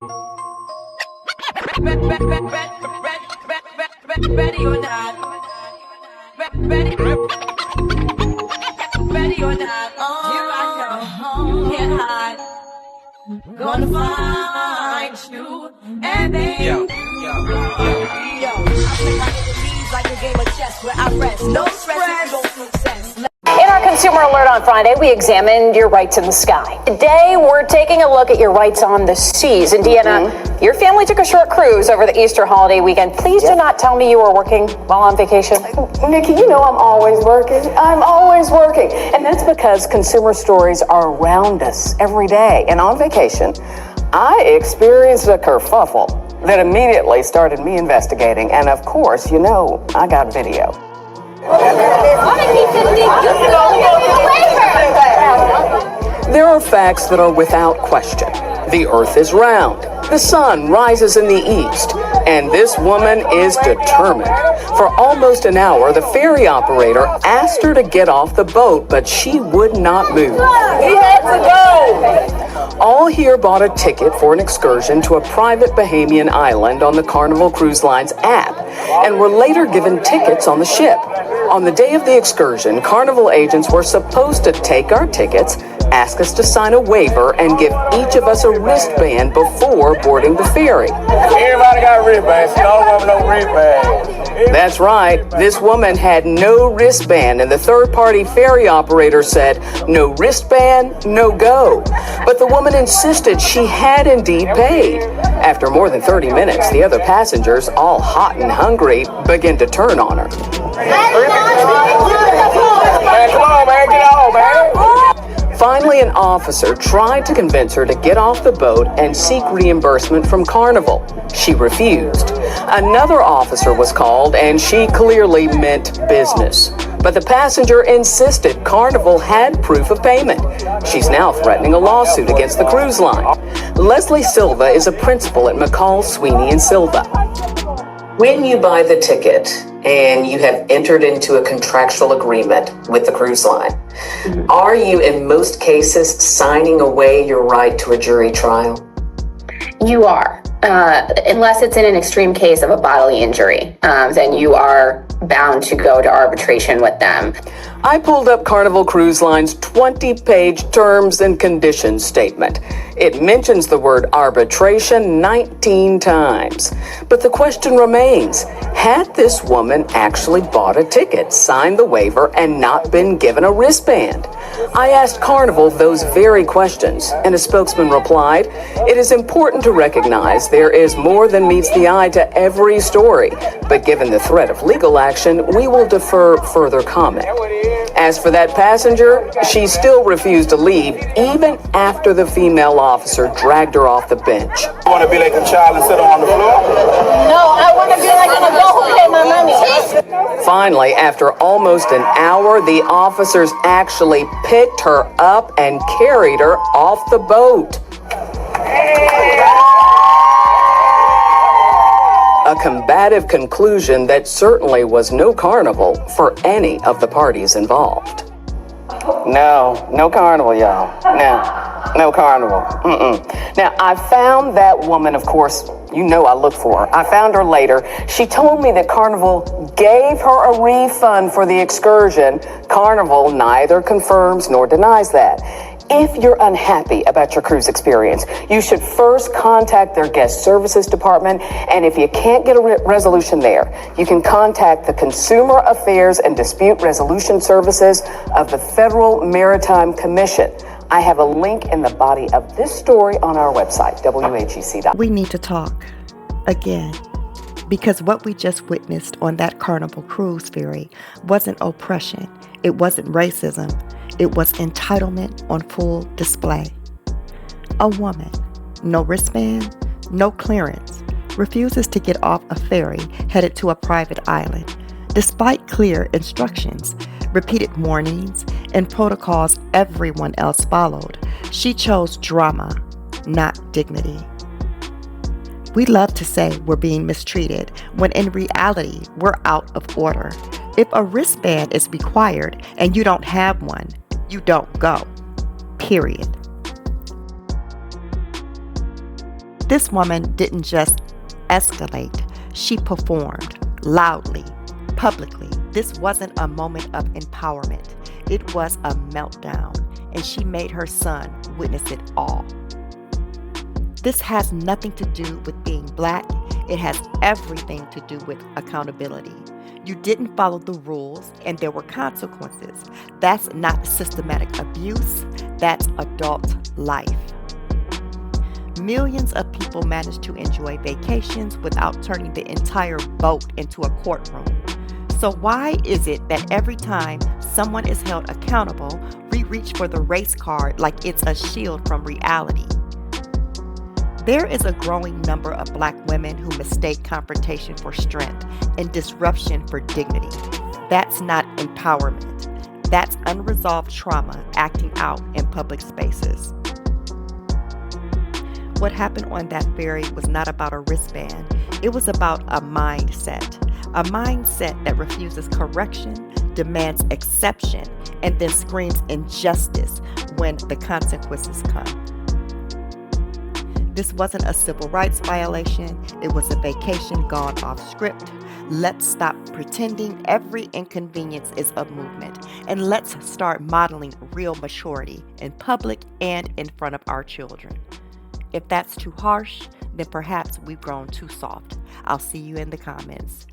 Ready or not. Ready or not. Here I come. Can't hide. Gonna find you and then yo. I play my enemies like a game of chess where I rest. No stress, no success. In our Consumer Alert on Friday, we examined your rights in the sky. Today, we're taking a look at your rights on the seas. And Deanna, your family took a short cruise over the Easter holiday weekend. Please do not tell me you were working while on vacation. Nikki, you know I'm always working. I'm always working. And that's because consumer stories are around us every day. And on vacation, I experienced a kerfuffle that immediately started me investigating. And of course, you know, I got video. There are facts that are without question. The earth is round. The sun rises in the east. And this woman is determined. For almost an hour, the ferry operator asked her to get off the boat, but she would not move. We had to go! All here bought a ticket for an excursion to a private Bahamian island on the Carnival Cruise Line's app, and were later given tickets on the ship. On the day of the excursion, Carnival agents were supposed to take our tickets, ask us to sign a waiver, and give each of us a wristband before boarding the ferry. Everybody got wristbands. No woman, no wristband. That's right. This woman had no wristband, and the third-party ferry operator said, no wristband, no go. But the woman insisted she had indeed paid. After more than 30 minutes, the other passengers, all hot and hungry, began to turn on her. Man, come on, man. Get on, man. Finally, an officer tried to convince her to get off the boat and seek reimbursement from Carnival. She refused. Another officer was called, and she clearly meant business. But the passenger insisted Carnival had proof of payment. She's now threatening a lawsuit against the cruise line. Leslie Silva is a principal at McCall, Sweeney & Silva. When you buy the ticket and you have entered into a contractual agreement with the cruise line, are you in most cases signing away your right to a jury trial? You are, unless it's in an extreme case of a bodily injury, then you are bound to go to arbitration with them. I pulled up Carnival Cruise Line's 20-page terms and conditions statement. It mentions the word arbitration 19 times. But the question remains, had this woman actually bought a ticket, signed the waiver, and not been given a wristband? I asked Carnival those very questions, and a spokesman replied, it is important to recognize there is more than meets the eye to every story, but given the threat of legal action, we will defer further comment. As for that passenger, she still refused to leave, even after the female officer dragged her off the bench. You want to be like a child and sit on the floor? No, I want to be like an adult who paid my money. Finally, after almost an hour, the officers actually picked her up and carried her off the boat. A combative conclusion that certainly was no carnival for any of the parties involved. No carnival, y'all. No carnival. Now, I found that woman, of course, you know I looked for her. I found her later. She told me that Carnival gave her a refund for the excursion. Carnival neither confirms nor denies that. If you're unhappy about your cruise experience, you should first contact their guest services department, and if you can't get a resolution there, you can contact the Consumer Affairs and Dispute Resolution Services of the Federal Maritime Commission. I have a link in the body of this story on our website, WAGC.com. We need to talk again, because what we just witnessed on that Carnival cruise ferry wasn't oppression, it wasn't racism. It was entitlement on full display. A woman, no wristband, no clearance, refuses to get off a ferry headed to a private island, despite clear instructions, repeated warnings, and protocols everyone else followed. She chose drama, not dignity. We love to say we're being mistreated, when in reality, we're out of order. If a wristband is required and you don't have one, you don't go. Period. This woman didn't just escalate, she performed loudly, publicly. This wasn't a moment of empowerment, it was a meltdown, and she made her son witness it all. This has nothing to do with being black. It has everything to do with accountability. You didn't follow the rules and there were consequences. That's not systematic abuse, that's adult life. Millions of people manage to enjoy vacations without turning the entire boat into a courtroom. So why is it that every time someone is held accountable, we reach for the race card like it's a shield from reality? There is a growing number of black women who mistake confrontation for strength and disruption for dignity. That's not empowerment. That's unresolved trauma acting out in public spaces. What happened on that ferry was not about a wristband. It was about a mindset. A mindset that refuses correction, demands exception, and then screams injustice when the consequences come. This wasn't a civil rights violation. It was a vacation gone off script. Let's stop pretending every inconvenience is a movement, and let's start modeling real maturity in public and in front of our children. If that's too harsh, then perhaps we've grown too soft. I'll see you in the comments.